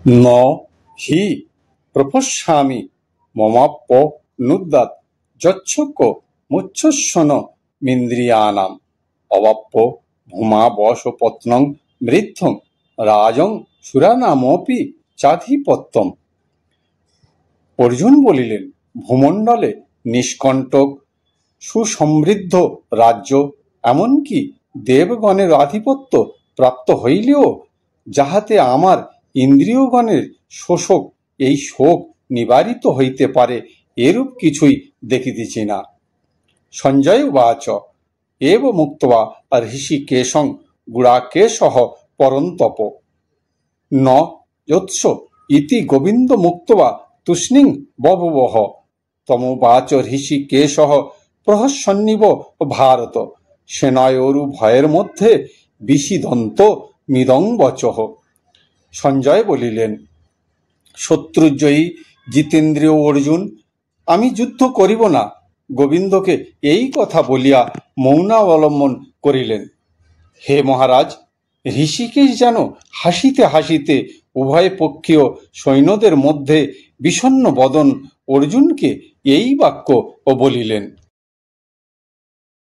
ন হি প্রপশ্যামি মমাপ্য নুদ্যাৎ যচ্ছক মুচ্ছস্বন মিন্দ্রিয়ানাম অবাপ্য ভূমাবশপত্নং মৃদ্ধং রাজং সুরানামপি চাধিপত্যম। অর্জুন বলিলেন, ভূমণ্ডলে নিষ্কণ্টক সুসমৃদ্ধ রাজ্য, এমনকি দেবগণের আধিপত্য প্রাপ্ত হইলেও যাহাতে আমার ইন্দ্রিয়গণের শোষক এই শোক নিবারিত হইতে পারে, এরূপ কিছুই দেখিতেছি না। সঞ্জয় উবাচ এব মুক্ত্বা ঋষিকেশং গুড়াকেশঃ পরন্তপ ন যৎস ইতি গোবিন্দ মুক্ত্বা তুষ্ণীং বভূবঃ। তমুবাচ ঋষিকেশঃ প্রহসন্নিব ভারত সেনায়োরু ভয়ের মধ্যে বিষিদন্ত মিদং বচঃ। সঞ্জয় বলিলেন, শত্রুজয়ী জিতেন্দ্রিয় অর্জুন, আমি যুদ্ধ করিব না। গোবিন্দকে এই কথা বলিয়া মৌনাবলম্বন করিলেন। হে মহারাজ, ঋষিকেশ যেন হাসিতে হাসিতে উভয় পক্ষীয় সৈন্যদের মধ্যে বিষণ্ণ বদন অর্জুনকে এই বাক্য বলিলেন।